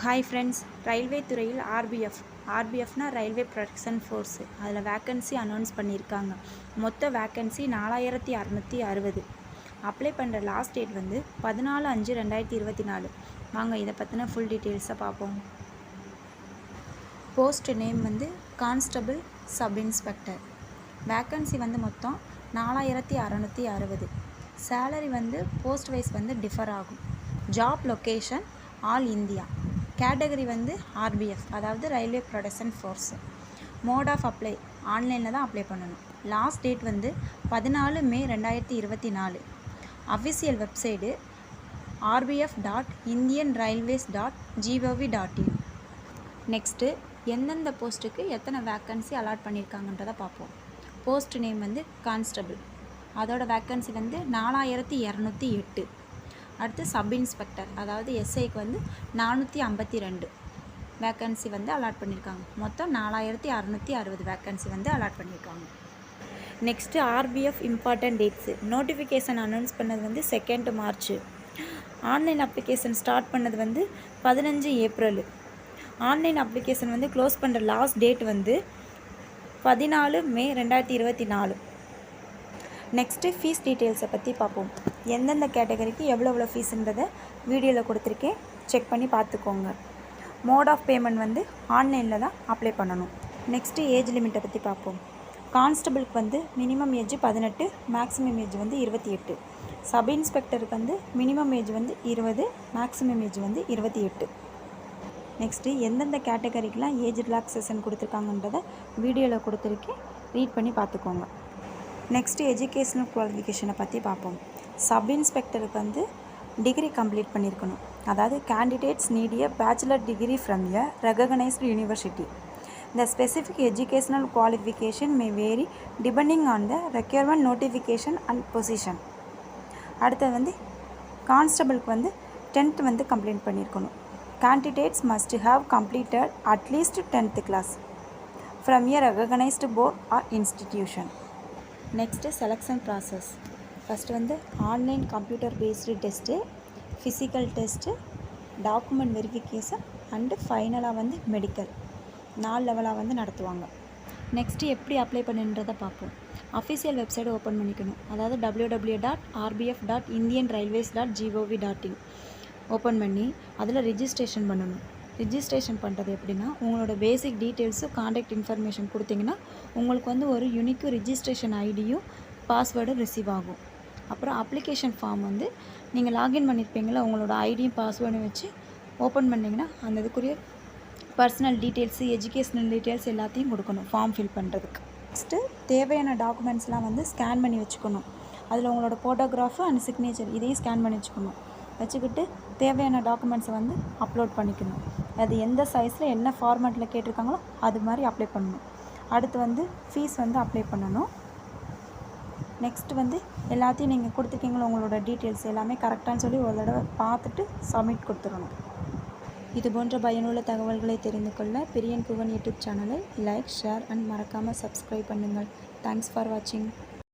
Hi friends, railway துறையில் ஆர்பிஎஃப்னா railway production force. அதில் வேக்கன்சி அனௌன்ஸ் பண்ணியிருக்காங்க. மொத்த வேக்கன்சி 4660. அப்ளை பண்ணுற லாஸ்ட் டேட் வந்து 14/5/2024. வாங்க இதை பற்றின ஃபுல் டீட்டெயில்ஸை பார்ப்போம். போஸ்ட் நேம் வந்து கான்ஸ்டபிள் சப் இன்ஸ்பெக்டர். வேக்கன்சி வந்து மொத்தம் 4660. சேலரி வந்து போஸ்ட் வைஸ் வந்து டிஃபர் ஆகும். Job location all India. Category வந்து ஆர்பிஎஃப், அதாவது railway production force. Mode of apply ஆன்லைனில் தான் அப்ளை பண்ணணும். லாஸ்ட் டேட் வந்து 14 மே 2024. Official website rbf.indianrailways.gov.in. நெக்ஸ்ட்டு எந்தெந்த போஸ்ட்டுக்கு எத்தனை வேக்கன்சி அலாட் பண்ணியிருக்காங்கன்றதை பார்ப்போம். போஸ்ட் நேம் வந்து கான்ஸ்டபிள், அதோட வேக்கன்சி வந்து 4208. அடுத்து சப் இன்ஸ்பெக்டர், அதாவது எஸ்ஐக்கு வந்து 452 வேக்கன்சி வந்து அலாட் பண்ணியிருக்காங்க. மொத்தம் 4660 வேக்கன்சி வந்து அலாட் பண்ணியிருக்காங்க. Next RPF important dates. Notification announce பண்ணது வந்து 2 மார்ச். ஆன்லைன் அப்ளிகேஷன் ஸ்டார்ட் பண்ணது வந்து 15 ஏப்ரல். ஆன்லைன் அப்ளிகேஷன் வந்து க்ளோஸ் பண்ணுற லாஸ்ட் டேட் வந்து 14 மே 2024. நெக்ஸ்ட்டு ஃபீஸ் டீட்டெயில்ஸை பற்றி பார்ப்போம். எந்தெந்த கேட்டகரிக்கு எவ்வளோ ஃபீஸுன்றதை வீடியோவில் கொடுத்துருக்கேன், செக் பண்ணி பார்த்துக்கோங்க. மோட் ஆஃப் பேமெண்ட் வந்து ஆன்லைனில் தான் அப்ளை பண்ணணும். நெக்ஸ்ட்டு ஏஜ் லிமிட்டை பற்றி பார்ப்போம். கான்ஸ்டபிளுக்கு வந்து மினிமம் ஏஜ் 18, மேக்ஸிமம் ஏஜ் வந்து 28. சப் இன்ஸ்பெக்டருக்கு வந்து மினிமம் ஏஜ் வந்து 20, மேக்ஸிமம் ஏஜ் வந்து 28. நெக்ஸ்ட்டு எந்தெந்த கேட்டகரிக்கெலாம் ஏஜ் ரிலாக்ஸேஷன் கொடுத்துருக்காங்கன்றதை வீடியோவில் கொடுத்துருக்கேன், ரீட் பண்ணி பார்த்துக்கோங்க. நெக்ஸ்ட்டு எஜுகேஷ்னல் குவாலிஃபிகேஷனை பற்றி பார்ப்போம். சப் இன்ஸ்பெக்டருக்கு வந்து டிகிரி கம்ப்ளீட் பண்ணியிருக்கணும். அதாவது candidates need a bachelor degree from a recognised university. The specific educational qualification may vary depending on the requirement notification and position. அடுத்தது வந்து கான்ஸ்டபிளுக்கு வந்து 10th வந்து கம்ப்ளீட் பண்ணியிருக்கணும். Candidates must have completed at least 10th class from a recognised board or institution. Next selection process. First வந்து online computer based test, physical test, document verification and ஃபைனலாக வந்து medical 4 லெவலாக வந்து நடத்துவாங்க. நெக்ஸ்ட்டு எப்படி அப்ளை பண்ணுன்றதை பார்ப்போம். அஃபிஷியல் வெப்சைட் ஓப்பன் பண்ணிக்கணும். அதாவது www.rbf.indianrailways.gov.in ஓப்பன் பண்ணி அதில் ரிஜிஸ்ட்ரேஷன் பண்ணணும். ரிஜிஸ்ட்ரேஷன் பண்ணுறது எப்படின்னா, உங்களோட பேசிக் டீட்டெயில்ஸும் காண்டாக்ட் இன்ஃபர்மேஷன் கொடுத்தீங்கன்னா உங்களுக்கு வந்து ஒரு யூனிக் ரிஜிஸ்ட்ரேஷன் ஐடியும் பாஸ்வேர்டும் ரிசீவ் ஆகும். அப்புறம் அப்ளிகேஷன் ஃபார்ம் வந்து நீங்கள் லாகின் பண்ணியிருப்பீங்களா, உங்களோட ஐடியும் பாஸ்வேர்டும் வச்சு ஓப்பன் பண்ணிங்கன்னா அந்த இதுக்குரிய பர்சனல் டீட்டெயில்ஸு, எஜுகேஷ்னல் டீட்டெயில்ஸ் எல்லாத்தையும் கொடுக்கணும் ஃபார்ம் ஃபில் பண்ணுறதுக்கு. நெக்ஸ்ட்டு தேவையான டாக்குமெண்ட்ஸ்லாம் வந்து ஸ்கேன் பண்ணி வச்சுக்கணும். அதில் உங்களோட ஃபோட்டோகிராஃபு அண்ட் சிக்னேச்சர் இதையும் ஸ்கேன் பண்ணி வச்சுக்கிட்டு தேவையான டாக்குமெண்ட்ஸை வந்து அப்லோட் பண்ணிக்கணும். அது எந்த சைஸில் என்ன ஃபார்மேட்டில் கேட்டிருக்காங்களோ அது மாதிரி அப்ளை பண்ணணும். அடுத்து வந்து ஃபீஸ் வந்து அப்ளை பண்ணணும். நெக்ஸ்ட்டு வந்து எல்லாத்தையும் நீங்கள் கொடுத்துருக்கீங்களோ உங்களோட டீட்டெயில்ஸ் எல்லாமே கரெக்டானு சொல்லி ஒரு தடவை பார்த்துட்டு சப்மிட் கொடுத்துடணும். இது போன்ற பயனுள்ள தகவல்களை தெரிந்து கொள்ள பிரியன் குகன் யூடியூப் சேனலை லைக், ஷேர் அண்ட் மறக்காமல் சப்ஸ்கிரைப் பண்ணுங்கள். தேங்க்ஸ் ஃபார் வாட்சிங்.